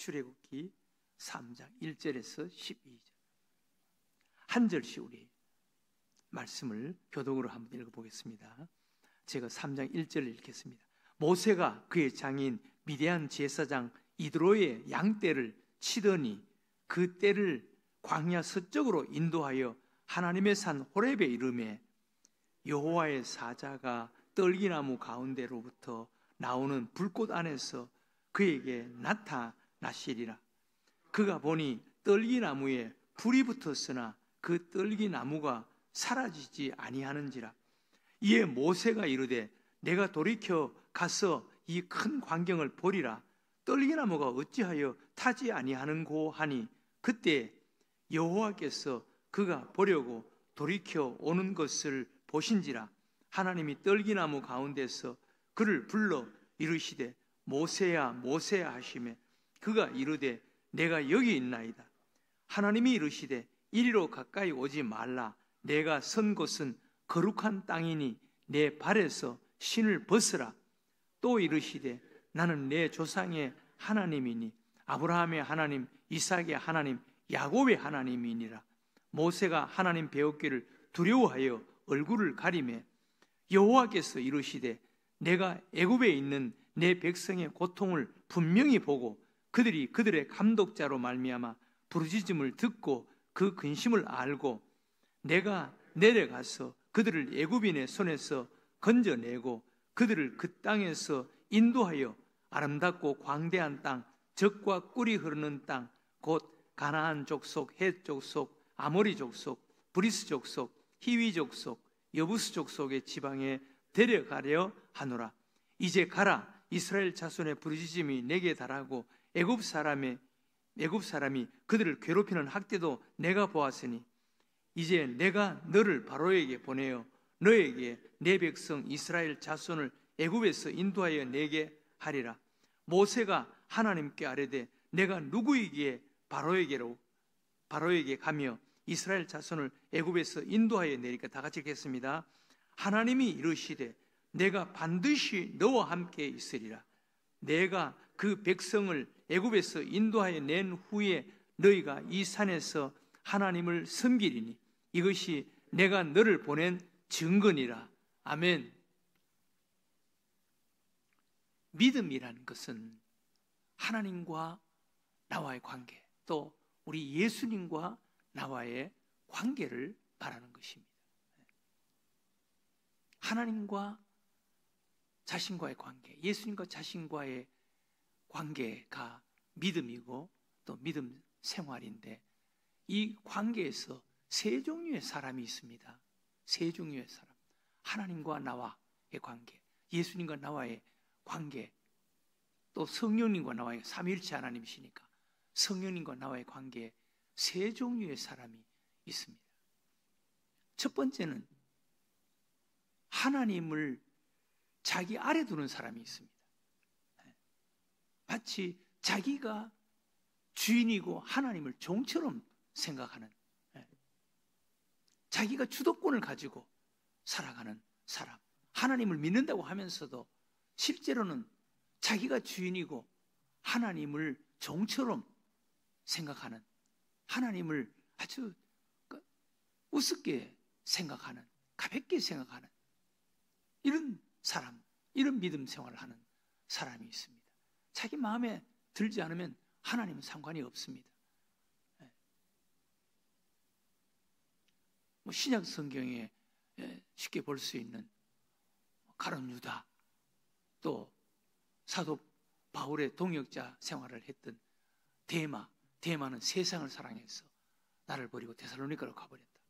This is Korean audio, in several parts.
출애굽기 3장 1절에서 12절 한 절씩 우리 말씀을 교독으로 한번 읽어보겠습니다. 제가 3장 1절을 읽겠습니다. 모세가 그의 장인 미디안 제사장 이드로의 양떼를 치더니 그 떼를 광야 서쪽으로 인도하여 하나님의 산 호렙에 이르매 여호와의 사자가 떨기나무 가운데로부터 나오는 불꽃 안에서 그에게 나타나시리라. 그가 보니 떨기나무에 불이 붙었으나 그 떨기나무가 사라지지 아니하는지라. 이에 모세가 이르되 내가 돌이켜 가서 이 큰 광경을 보리라. 떨기나무가 어찌하여 타지 아니하는고 하니 그때 여호와께서 그가 보려고 돌이켜 오는 것을 보신지라. 하나님이 떨기나무 가운데서 그를 불러 이르시되 모세야 모세야 하시매 그가 이르되 내가 여기 있나이다. 하나님이 이르시되 이리로 가까이 오지 말라. 내가 선 곳은 거룩한 땅이니 내 발에서 신을 벗으라. 또 이르시되 나는 내 조상의 하나님이니 아브라함의 하나님, 이삭의 하나님, 야곱의 하나님이니라. 모세가 하나님 배웠기를 두려워하여 얼굴을 가리매 여호와께서 이르시되 내가 애굽에 있는 내 백성의 고통을 분명히 보고 그들이 그들의 감독자로 말미암아 부르짖음을 듣고 그 근심을 알고 내가 내려가서 그들을 애굽인의 손에서 건져내고 그들을 그 땅에서 인도하여 아름답고 광대한 땅, 젖과 꿀이 흐르는 땅, 곧 가나안 족속, 헷 족속, 아모리 족속, 브리스 족속, 히위 족속, 여부스 족속의 지방에 데려가려 하노라. 이제 가라. 이스라엘 자손의 부르짖음이 내게 달하고 애굽 사람이 그들을 괴롭히는 학대도 내가 보았으니 이제 내가 너를 바로에게 보내어 너에게 내 백성 이스라엘 자손을 애굽에서 인도하여 내게 하리라. 모세가 하나님께 아뢰되 내가 누구이기에 바로에게 가며 이스라엘 자손을 애굽에서 인도하여 내리까. 다 같이 읽겠습니다. 하나님이 이르시되 내가 반드시 너와 함께 있으리라. 내가 그 백성을 애굽에서 인도하여 낸 후에 너희가 이 산에서 하나님을 섬기리니 이것이 내가 너를 보낸 증거니라. 아멘. 믿음이라는 것은 하나님과 나와의 관계, 또 우리 예수님과 나와의 관계를 말하는 것입니다. 하나님과 자신과의 관계, 예수님과 자신과의 관계가 믿음이고 또 믿음 생활인데 이 관계에서 세 종류의 사람이 있습니다. 세 종류의 사람. 하나님과 나와의 관계, 예수님과 나와의 관계, 또 성령님과 나와의 삼위일체 하나님이시니까 성령님과 나와의 관계에 세 종류의 사람이 있습니다. 첫 번째는 하나님을 자기 아래 두는 사람이 있습니다. 마치 자기가 주인이고 하나님을 종처럼 생각하는, 자기가 주도권을 가지고 살아가는 사람. 하나님을 믿는다고 하면서도 실제로는 자기가 주인이고 하나님을 종처럼 생각하는, 하나님을 아주 우습게 생각하는, 가볍게 생각하는 이런 사람, 이런 믿음 생활을 하는 사람이 있습니다. 자기 마음에 들지 않으면 하나님은 상관이 없습니다. 신약 성경에 쉽게 볼 수 있는 가룟 유다, 또 사도 바울의 동역자 생활을 했던 데마는 세상을 사랑해서 나를 버리고 데살로니가로 가버렸다.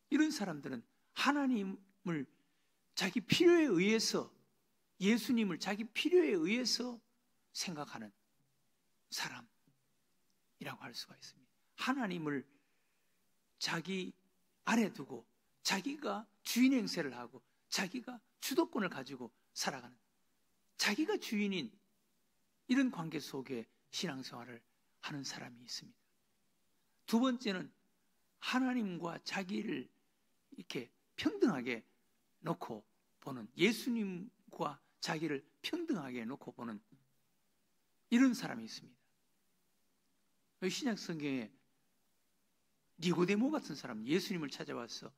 이런 사람들은 하나님을 자기 필요에 의해서, 예수님을 자기 필요에 의해서 생각하는 사람이라고 할 수가 있습니다. 하나님을 자기 아래 두고 자기가 주인 행세를 하고 자기가 주도권을 가지고 살아가는, 자기가 주인인 이런 관계 속에 신앙생활을 하는 사람이 있습니다. 두 번째는 하나님과 자기를 이렇게 평등하게 놓고 보는, 예수님과 자기를 평등하게 놓고 보는 이런 사람이 있습니다. 신약 성경에 니고데모 같은 사람 예수님을 찾아와서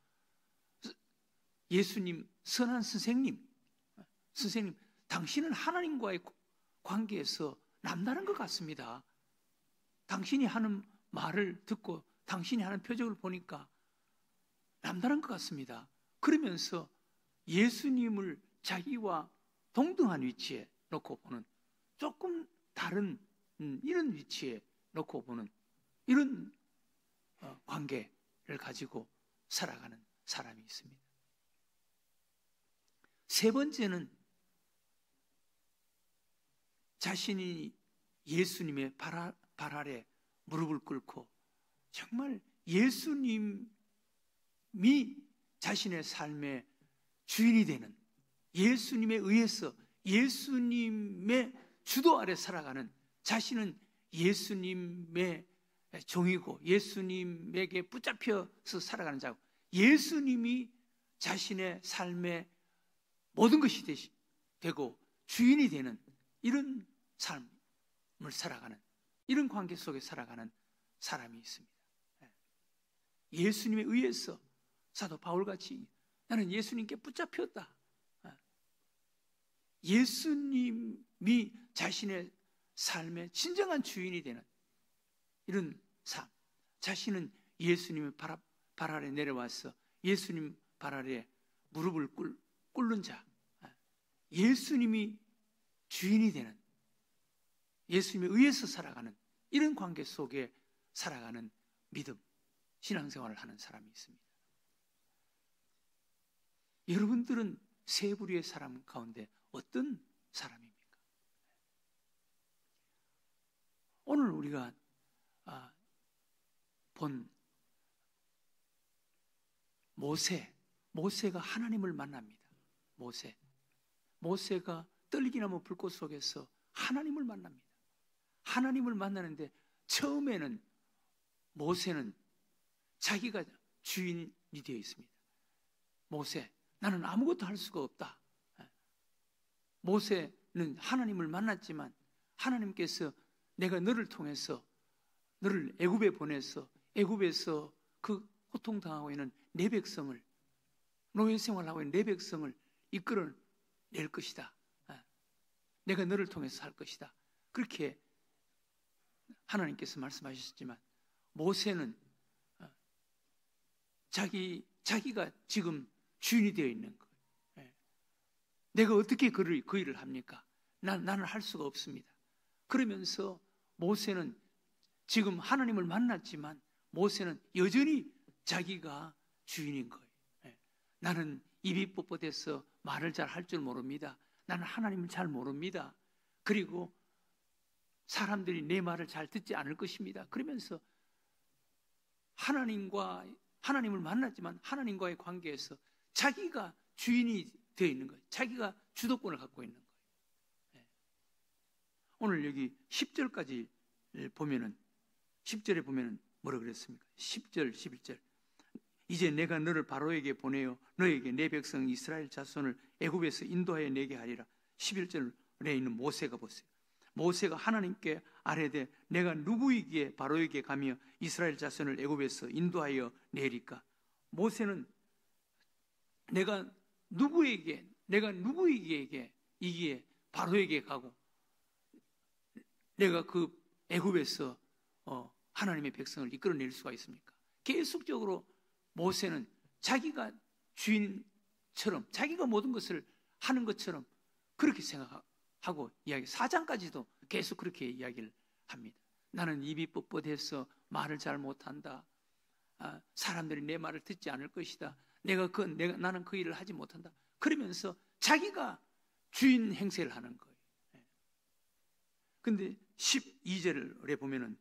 예수님, 선한 선생님, 당신은 하나님과의 관계에서 남다른 것 같습니다. 당신이 하는 말을 듣고 당신이 하는 표정을 보니까 남다른 것 같습니다. 그러면서 예수님을 자기와 동등한 위치에 놓고 보는, 조금 다른 이런 위치에 놓고 보는 이런 관계를 가지고 살아가는 사람이 있습니다. 세 번째는 자신이 예수님의 발 아래 무릎을 꿇고 정말 예수님이 자신의 삶의 주인이 되는, 예수님에 의해서 예수님의 주도 아래 살아가는, 자신은 예수님의 종이고 예수님에게 붙잡혀서 살아가는 자고, 예수님이 자신의 삶의 모든 것이 되고 주인이 되는 이런 삶을 살아가는, 이런 관계 속에 살아가는 사람이 있습니다. 예수님에 의해서 사도 바울같이 나는 예수님께 붙잡혔다. 예수님이 자신의 삶의 진정한 주인이 되는 이런 삶, 자신은 예수님의 발 아래 내려와서 예수님 발 아래 무릎을 꿇는 자, 예수님이 주인이 되는, 예수님에 의해서 살아가는 이런 관계 속에 살아가는 믿음, 신앙생활을 하는 사람이 있습니다. 여러분들은 세 부류의 사람 가운데 어떤 사람입니까? 오늘 우리가 본 모세가 하나님을 만납니다. 모세가 떨기나무 불꽃 속에서 하나님을 만납니다. 하나님을 만나는데 처음에는 모세는 자기가 주인이 되어 있습니다. 모세, 나는 아무것도 할 수가 없다. 모세는 하나님을 만났지만 하나님께서 내가 너를 통해서 너를 애굽에 보내서 애굽에서 그 고통당하고 있는 내 백성을, 노예 생활하고 있는 내 백성을 이끌어낼 것이다. 내가 너를 통해서 할 것이다. 그렇게 하나님께서 말씀하셨지만 모세는 자기가 지금 주인이 되어 있는 거예요. 내가 어떻게 그 일을 합니까? 나는 할 수가 없습니다. 그러면서 모세는 지금 하나님을 만났지만 모세는 여전히 자기가 주인인 거예요. 나는 입이 뻣뻣해서 말을 잘 할 줄 모릅니다. 나는 하나님을 잘 모릅니다. 그리고 사람들이 내 말을 잘 듣지 않을 것입니다. 그러면서 하나님을 만났지만 하나님과의 관계에서 자기가 주인이 되어 있는 거예요. 자기가 주도권을 갖고 있는 거예요. 오늘 여기 10절까지 보면은 10절에 보면은 뭐라 그랬습니까? 10절, 11절. 이제 내가 너를 바로에게 보내어 너에게 내 백성 이스라엘 자손을 애굽에서 인도하여 내게 하리라. 11절에 있는 모세가 보세요. 모세가 하나님께 아뢰되 내가 누구이기에 바로에게 가며 이스라엘 자손을 애굽에서 인도하여 내리까? 모세는 내가 누구이기에 이기에 바로에게 가고 내가 그 애굽에서 하나님의 백성을 이끌어낼 수가 있습니까? 계속적으로 모세는 자기가 주인처럼 자기가 모든 것을 하는 것처럼 그렇게 생각하고 이야기, 4장까지도 계속 그렇게 이야기를 합니다. 나는 입이 뻣뻣해서 말을 잘 못한다. 사람들이 내 말을 듣지 않을 것이다. 나는 그 일을 하지 못한다. 그러면서 자기가 주인 행세를 하는 거예요. 근데 12절에 보면은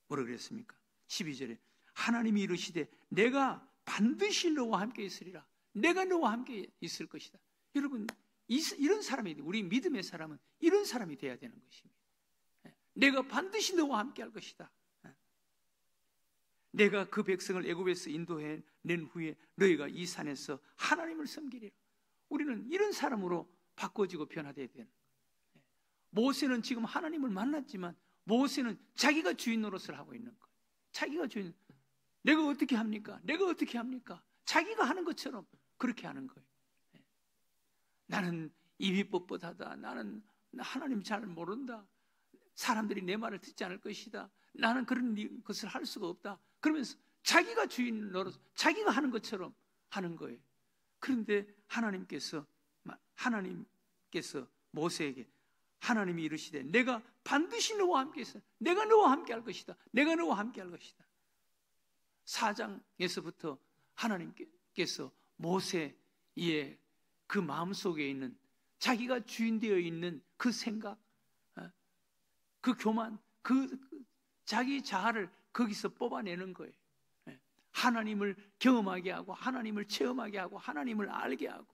뭐라 그랬습니까? 12절에 하나님이 이르시되 내가 반드시 너와 함께 있으리라. 내가 너와 함께 있을 것이다. 여러분, 이런 사람이, 우리 믿음의 사람은 이런 사람이 돼야 되는 것입니다. 내가 반드시 너와 함께 할 것이다. 내가 그 백성을 애굽에서 인도해 낸 후에 너희가 이 산에서 하나님을 섬기리라. 우리는 이런 사람으로 바꿔지고 변화되어야 되는 거예요. 모세는 지금 하나님을 만났지만 모세는 자기가 주인 노릇을 하고 있는 거예요. 자기가 주인. 내가 어떻게 합니까? 내가 어떻게 합니까? 자기가 하는 것처럼 그렇게 하는 거예요. 나는 입이 뻣뻣하다. 나는 하나님 잘 모른다. 사람들이 내 말을 듣지 않을 것이다. 나는 그런 것을 할 수가 없다. 그러면서 자기가 주인 노릇, 자기가 하는 것처럼 하는 거예요. 그런데 하나님께서 모세에게 하나님이 이르시되 내가 반드시 너와 함께 있어. 내가 너와 함께 할 것이다. 내가 너와 함께 할 것이다. 4장에서부터 하나님께서 모세의 그 마음속에 있는 자기가 주인 되어 있는 그 생각, 그 교만, 자기 자아를 거기서 뽑아내는 거예요. 하나님을 경험하게 하고 하나님을 체험하게 하고 하나님을 알게 하고,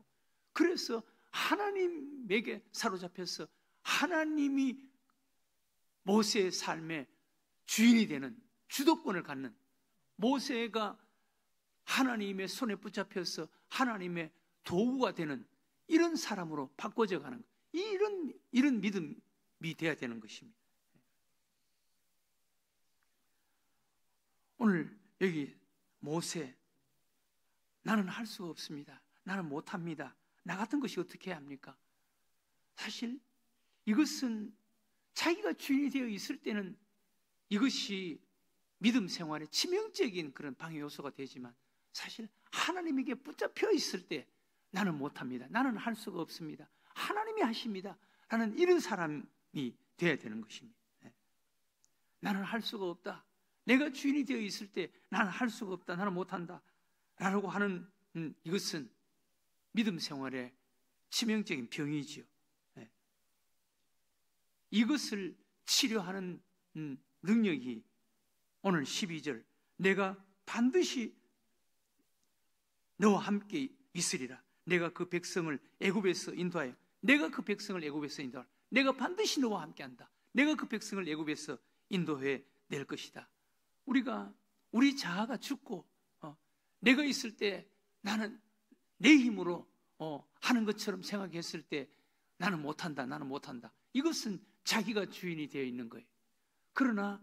그래서 하나님에게 사로잡혀서 하나님이 모세의 삶의 주인이 되는, 주도권을 갖는, 모세가 하나님의 손에 붙잡혀서 하나님의 도구가 되는 이런 사람으로 바꿔져 가는 거예요. 이런 믿음이 돼야 되는 것입니다. 오늘 여기 모세, 나는 할 수가 없습니다. 나는 못합니다. 나 같은 것이 어떻게 해야 합니까? 사실 이것은 자기가 주인이 되어 있을 때는 이것이 믿음 생활의 치명적인 그런 방해 요소가 되지만, 사실 하나님에게 붙잡혀 있을 때 나는 못합니다. 나는 할 수가 없습니다. 하나님이 하십니다. 라는 이런 사람이 되어야 되는 것입니다. 나는 할 수가 없다. 내가 주인이 되어 있을 때 나는 할 수가 없다. 나는 못한다. 라고 하는 이것은 믿음 생활의 치명적인 병이지요. 이것을 치료하는 능력이 오늘 12절 내가 반드시 너와 함께 있으리라. 내가 그 백성을 애굽에서 인도하여, 내가 그 백성을 애굽에서 인도하여, 내가 반드시 너와 함께한다. 내가 그 백성을 애굽에서 인도해 낼 것이다. 우리 자아가 죽고 내가 있을 때 나는 내 힘으로 하는 것처럼 생각했을 때 나는 못한다. 나는 못한다. 이것은 자기가 주인이 되어 있는 거예요. 그러나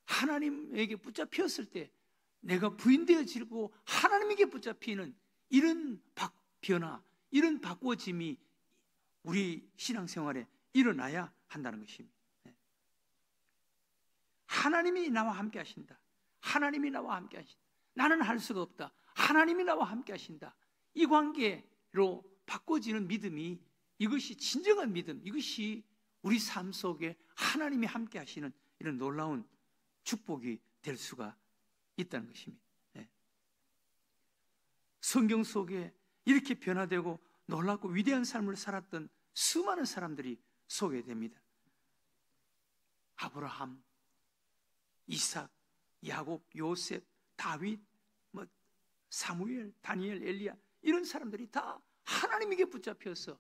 하나님에게 붙잡혔을 때 내가 부인되어지고 하나님에게 붙잡히는 이런 변화, 이런 바꾸어짐이 우리 신앙생활에 일어나야 한다는 것입니다. 하나님이 나와 함께 하신다. 하나님이 나와 함께 하신다. 나는 할 수가 없다. 하나님이 나와 함께 하신다. 이 관계로 바꿔지는 믿음이, 이것이 진정한 믿음, 이것이 우리 삶 속에 하나님이 함께 하시는 이런 놀라운 축복이 될 수가 있다는 것입니다. 성경 속에 이렇게 변화되고 놀랍고 위대한 삶을 살았던 수많은 사람들이 소개됩니다. 아브라함, 이삭, 야곱, 요셉, 다윗, 사무엘, 다니엘, 엘리야, 이런 사람들이 다 하나님에게 붙잡혀서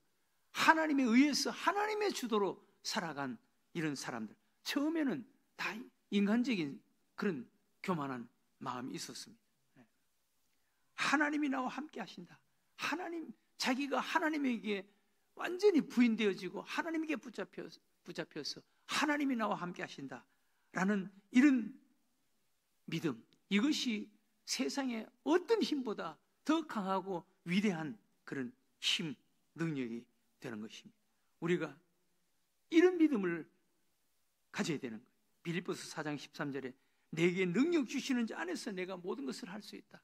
하나님에 의해서 하나님의 주도로 살아간 이런 사람들. 처음에는 다 인간적인 그런 교만한 마음이 있었습니다. 하나님이 나와 함께 하신다. 자기가 하나님에게 완전히 부인되어지고 하나님에게 붙잡혀서 하나님이 나와 함께 하신다 라는 이런 믿음, 이것이 세상의 어떤 힘보다 더 강하고 위대한 그런 힘, 능력이 되는 것입니다. 우리가 이런 믿음을 가져야 되는 거예요. 빌립보서 4장 13절에 내게 능력 주시는 자 안에서 내가 모든 것을 할 수 있다.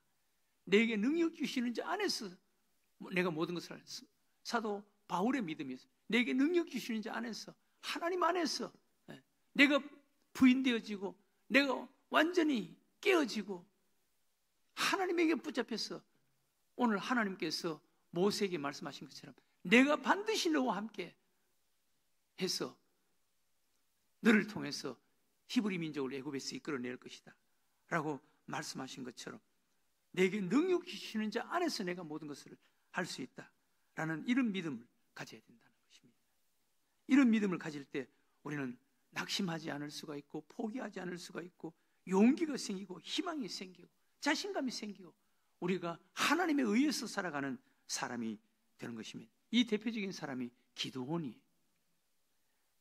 내게 능력 주시는 자 안에서 내가 모든 것을 할 수 있다. 사도 바울의 믿음이었어요. 내게 능력 주시는 자 안에서, 하나님 안에서 내가 부인되어지고 내가 완전히 깨어지고 하나님에게 붙잡혀서, 오늘 하나님께서 모세에게 말씀하신 것처럼 내가 반드시 너와 함께 해서 너를 통해서 히브리 민족을 애굽에서 이끌어낼 것이다 라고 말씀하신 것처럼 내게 능력 주시는 자 안에서 내가 모든 것을 할 수 있다 라는 이런 믿음을 가져야 된다는 것입니다. 이런 믿음을 가질 때 우리는 낙심하지 않을 수가 있고 포기하지 않을 수가 있고 용기가 생기고 희망이 생기고 자신감이 생기고 우리가 하나님에 의해서 살아가는 사람이 되는 것입니다. 이 대표적인 사람이 기드온이에요.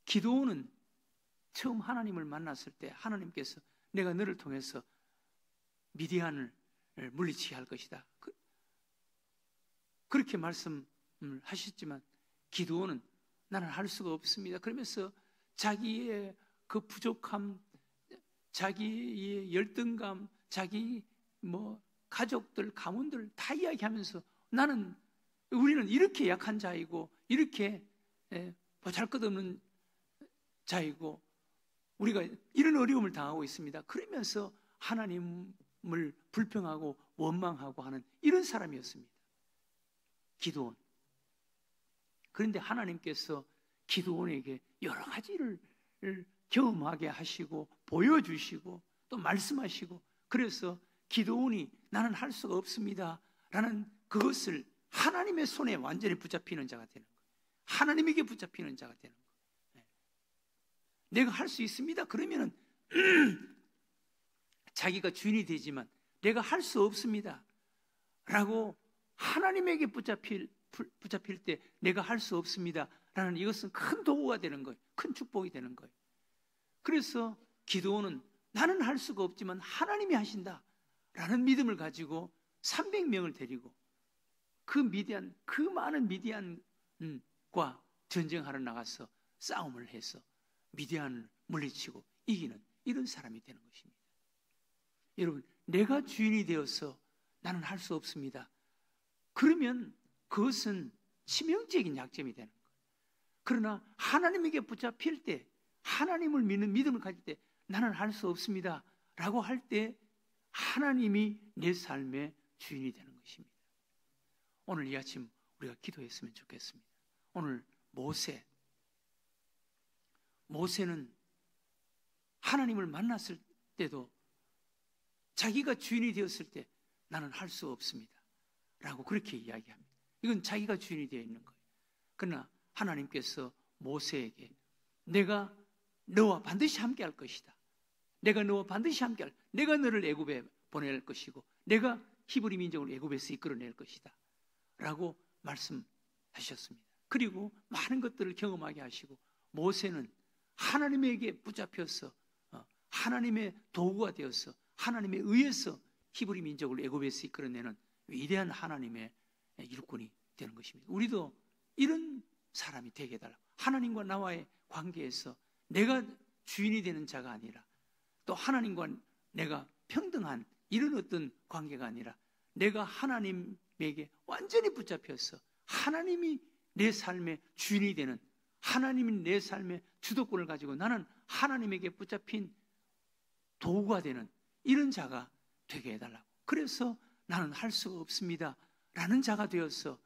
기드온은 처음 하나님을 만났을 때 하나님께서 내가 너를 통해서 미디안을 물리치게 할 것이다. 그렇게 말씀을 하셨지만 기드온은 나는 할 수가 없습니다. 그러면서 자기의 그 부족함, 자기의 열등감, 자기 가족들, 가문들 다 이야기하면서 우리는 이렇게 약한 자이고 이렇게 보잘것없는 자이고 우리가 이런 어려움을 당하고 있습니다. 그러면서 하나님을 불평하고 원망하고 하는 이런 사람이었습니다. 기드온. 그런데 하나님께서 기드온에게 여러 가지를 경험하게 하시고 보여주시고 또 말씀하시고, 그래서 기드온이 나는 할 수가 없습니다 라는 그것을 하나님의 손에 완전히 붙잡히는 자가 되는 거예요. 하나님에게 붙잡히는 자가 되는 거예요. 내가 할 수 있습니다 그러면은 자기가 주인이 되지만 내가 할 수 없습니다 라고 하나님에게 붙잡힐 때 내가 할 수 없습니다 라는 이것은 큰 도구가 되는 거예요. 큰 축복이 되는 거예요. 그래서 기드온은 나는 할 수가 없지만 하나님이 하신다 라는 믿음을 가지고 300명을 데리고 그 많은 미디안과 전쟁하러 나가서 싸움을 해서 미디안을 물리치고 이기는 이런 사람이 되는 것입니다. 여러분, 내가 주인이 되어서 나는 할 수 없습니다 그러면 그것은 치명적인 약점이 되는 거예요. 그러나 하나님에게 붙잡힐 때, 하나님을 믿는 믿음을 가질 때 나는 할 수 없습니다 라고 할 때 하나님이 내 삶의 주인이 되는 것입니다. 오늘 이 아침 우리가 기도했으면 좋겠습니다. 오늘 모세는 하나님을 만났을 때도 자기가 주인이 되었을 때 나는 할 수 없습니다 라고 그렇게 이야기합니다. 이건 자기가 주인이 되어 있는 거예요. 그러나 하나님께서 모세에게 내가 너와 반드시 함께 할 것이다. 내가 너와 반드시 함께 내가 너를 애굽에 보낼 것이고 내가 히브리 민족을 애굽에서 이끌어낼 것이다 라고 말씀하셨습니다. 그리고 많은 것들을 경험하게 하시고 모세는 하나님에게 붙잡혀서 하나님의 도구가 되어서 하나님에 의해서 히브리 민족을 애굽에서 이끌어내는 위대한 하나님의 일꾼이 되는 것입니다. 우리도 이런 사람이 되게 해달라고. 하나님과 나와의 관계에서 내가 주인이 되는 자가 아니라 또 하나님과 내가 평등한 이런 어떤 관계가 아니라 내가 하나님에게 완전히 붙잡혀서 하나님이 내 삶의 주인이 되는, 하나님이 내 삶의 주도권을 가지고 나는 하나님에게 붙잡힌 도구가 되는 이런 자가 되게 해달라고. 그래서 나는 할 수가 없습니다 라는 자가 되어서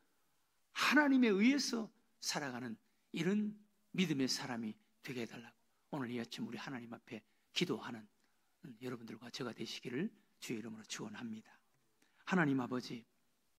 하나님에 의해서 살아가는 이런 믿음의 사람이 되게 해달라고. 오늘 이 아침 우리 하나님 앞에 기도하는 여러분들과 제가 되시기를 주의 이름으로 축원합니다. 하나님 아버지,